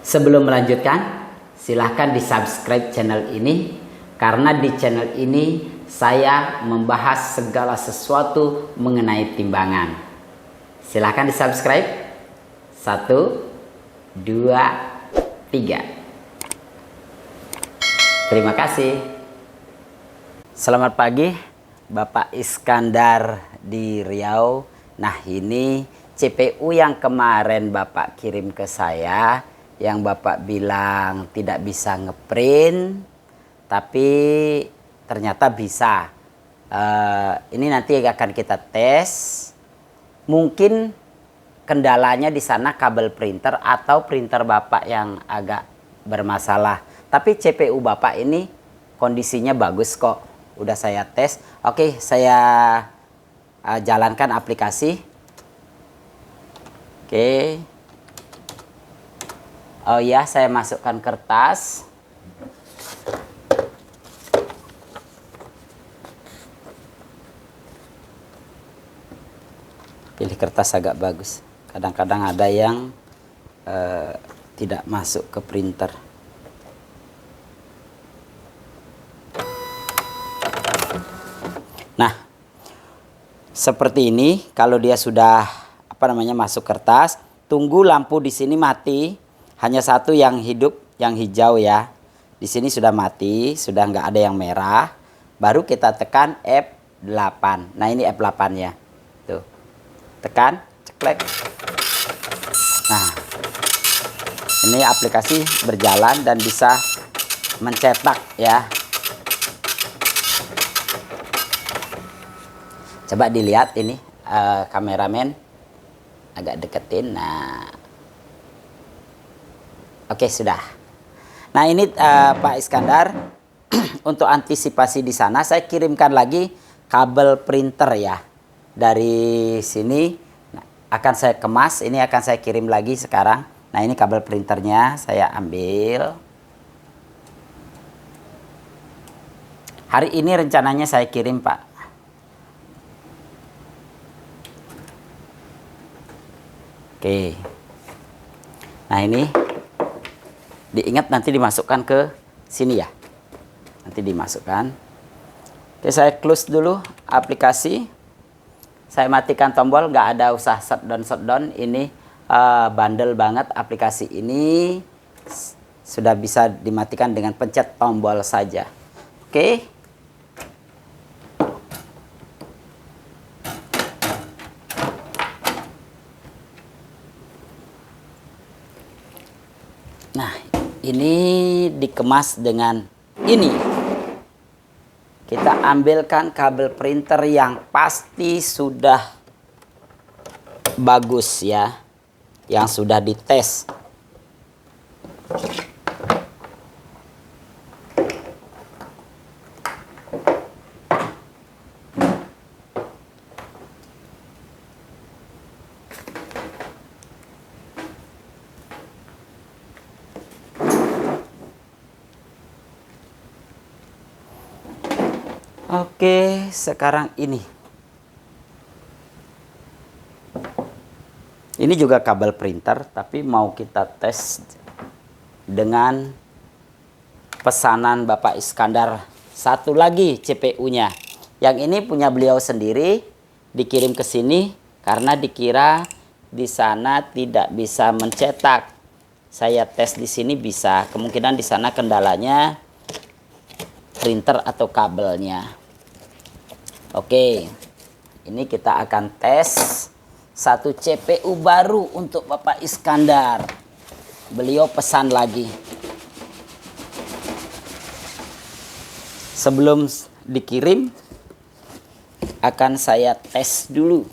Sebelum melanjutkan, silahkan di subscribe channel ini, karena di channel ini saya membahas segala sesuatu mengenai timbangan. Silahkan di subscribe. 1, 2, 3. Terima kasih. Selamat pagi Bapak Iskandar di Riau. Nah, ini CPU yang kemarin Bapak kirim ke saya, yang Bapak bilang tidak bisa ngeprint, tapi ternyata bisa. Ini nanti akan kita tes. Mungkin kendalanya di sana kabel printer atau printer Bapak yang agak bermasalah. Tapi CPU Bapak ini kondisinya bagus kok. Udah saya tes. Oke, saya jalankan aplikasi. Oke. Oh ya, saya masukkan kertas. Pilih kertas agak bagus. Kadang-kadang ada yang tidak masuk ke printer. Nah, seperti ini. Kalau dia sudah masuk kertas, tunggu lampu di sini mati. Hanya satu yang hidup, yang hijau ya. Di sini sudah mati, sudah nggak ada yang merah. Baru kita tekan F8. Nah, ini F8 ya. Tuh. Tekan, ceklek. Nah, ini aplikasi berjalan dan bisa mencetak ya. Coba dilihat ini, kameramen agak deketin. Nah, oke, sudah. Nah, ini Pak Iskandar, untuk antisipasi di sana saya kirimkan lagi kabel printer ya. Dari sini akan saya kemas, ini akan saya kirim lagi sekarang. Nah, ini kabel printernya saya ambil. Hari ini rencananya saya kirim, Pak. Oke. Nah, ini diingat nanti dimasukkan ke sini ya. Nanti dimasukkan. Oke, saya close dulu aplikasi. Saya matikan tombol, nggak ada usah shutdown. Ini bandel banget aplikasi ini. Sudah bisa dimatikan dengan pencet tombol saja. Oke. Nah, ini dikemas dengan ini. Kita ambilkan kabel printer yang pasti sudah bagus ya, yang sudah dites. Oke, sekarang ini. Ini juga kabel printer, tapi mau kita tes dengan pesanan Bapak Iskandar. Satu lagi CPU-nya. Yang ini punya beliau sendiri, dikirim ke sini karena dikira di sana tidak bisa mencetak. Saya tes di sini bisa. Kemungkinan di sana kendalanya printer atau kabelnya. Oke, ini kita akan tes satu CPU baru untuk Bapak Iskandar. Beliau pesan lagi. Sebelum dikirim, akan saya tes dulu.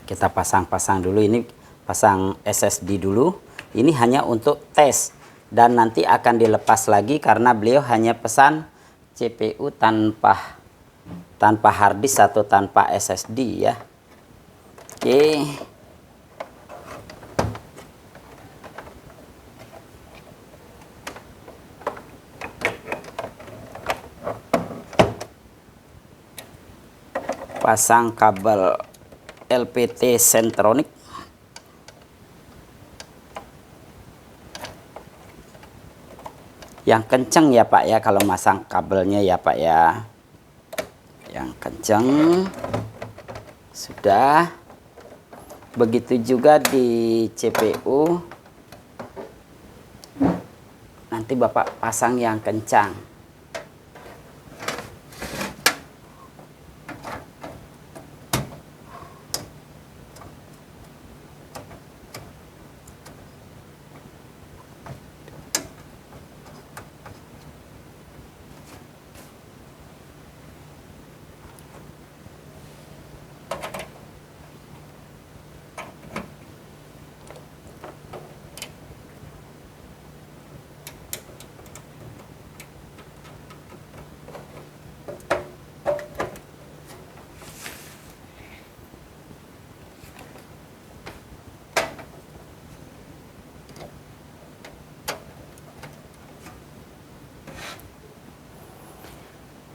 Kita pasang-pasang dulu, ini pasang SSD dulu. Ini hanya untuk tes dan nanti akan dilepas lagi karena beliau hanya pesan CPU tanpa hard disk atau tanpa SSD ya. Oke. Pasang kabel LPT Centronic. Yang kenceng ya Pak ya kalau masang kabelnya ya Pak ya. Yang kenceng. Sudah. Begitu juga di CPU. Nanti Bapak pasang yang kencang.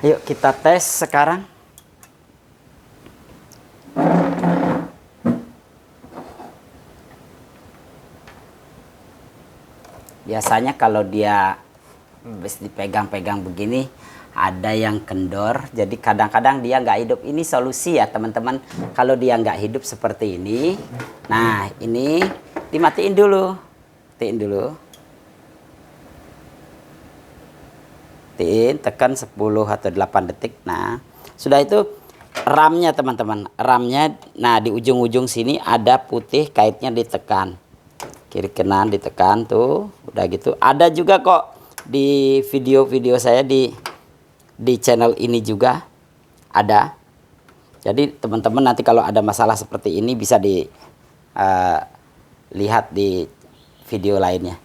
Yuk kita tes sekarang. Biasanya kalau dia dipegang-pegang begini ada yang kendor, jadi kadang-kadang dia nggak hidup. Ini solusi ya teman-teman. Kalau dia nggak hidup seperti ini, nah ini dimatiin dulu, matiin dulu. Tekan 10 atau 8 detik. Nah, sudah itu RAM-nya teman-teman. RAM-nya, nah di ujung-ujung sini ada putih, kaitnya ditekan. Kiri kanan ditekan tuh, udah gitu. Ada juga kok di video-video saya di channel ini juga ada. Jadi teman-teman nanti kalau ada masalah seperti ini bisa lihat di video lainnya.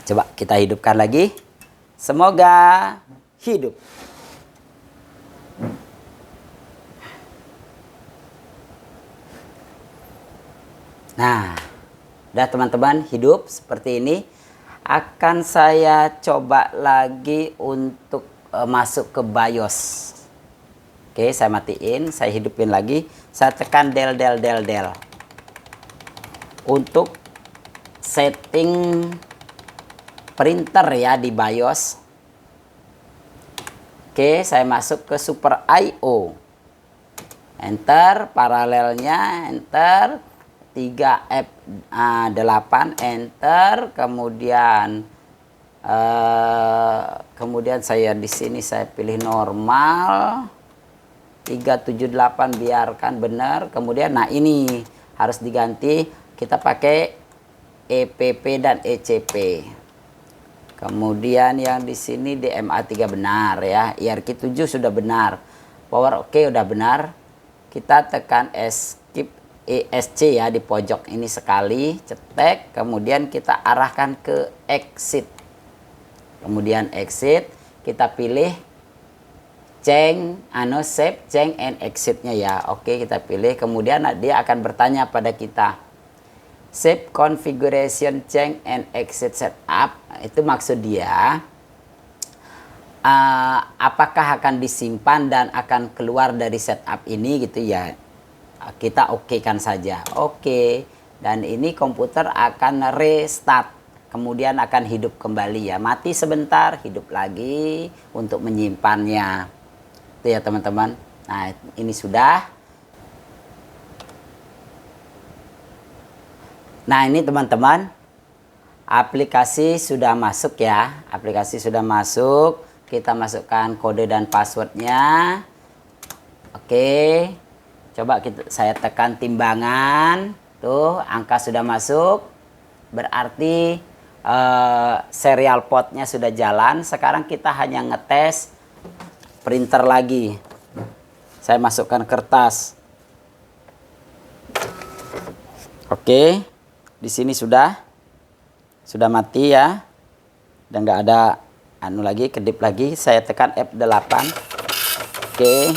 Coba kita hidupkan lagi. Semoga hidup. Nah, udah teman-teman hidup seperti ini. Akan saya coba lagi untuk masuk ke BIOS. Oke, saya matiin, saya hidupin lagi. Saya tekan del. Untuk setting printer ya di BIOS. Oke, saya masuk ke Super I/O. Enter, paralelnya enter, 3F8 enter, kemudian saya di sini saya pilih normal, 378 biarkan benar. Kemudian nah ini harus diganti, kita pakai EPP dan ECP. Kemudian yang di sini DMA3 benar ya, IRQ7 sudah benar, power oke udah benar. Kita tekan escape ESC ya di pojok ini sekali, cetek, kemudian kita arahkan ke exit. Kemudian exit, kita pilih save, change and exitnya ya. Oke, kita pilih, kemudian dia akan bertanya pada kita, save configuration, change and exit setup. Itu maksud dia apakah akan disimpan dan akan keluar dari setup ini gitu ya. Kita okekan saja. Oke. Dan ini komputer akan restart. Kemudian akan hidup kembali ya. Mati sebentar, hidup lagi untuk menyimpannya. Itu ya teman-teman. Nah, ini sudah. Nah, ini teman-teman. Aplikasi sudah masuk ya. Aplikasi sudah masuk. Kita masukkan kode dan passwordnya. Oke. Coba saya tekan timbangan. Tuh, angka sudah masuk. Berarti serial portnya sudah jalan. Sekarang kita hanya ngetes printer lagi. Saya masukkan kertas. Oke, di sini sudah mati ya, dan nggak ada anu lagi, kedip lagi. Saya tekan F8. Oke,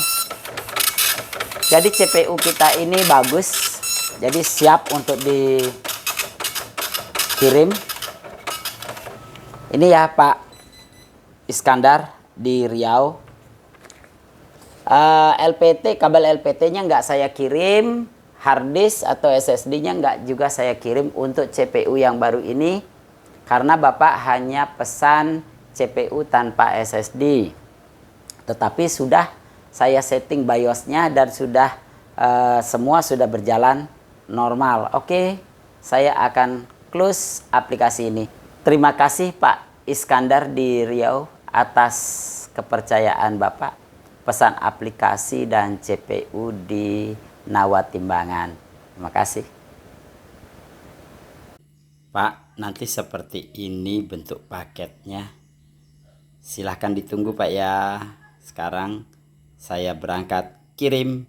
jadi CPU kita ini bagus, jadi siap untuk dikirim. Ini ya Pak Iskandar di Riau. LPT, kabel LPT-nya nggak saya kirim, hard disk atau SSD-nya nggak juga saya kirim untuk CPU yang baru ini, karena Bapak hanya pesan CPU tanpa SSD. Tetapi sudah saya setting BIOS-nya dan sudah semua sudah berjalan normal. Oke, saya akan close aplikasi ini. Terima kasih Pak Iskandar di Riau atas kepercayaan Bapak pesan aplikasi dan CPU di Nawatimbangan. Terima kasih. Pak, nanti seperti ini bentuk paketnya. Silahkan ditunggu Pak ya. Sekarang saya berangkat kirim.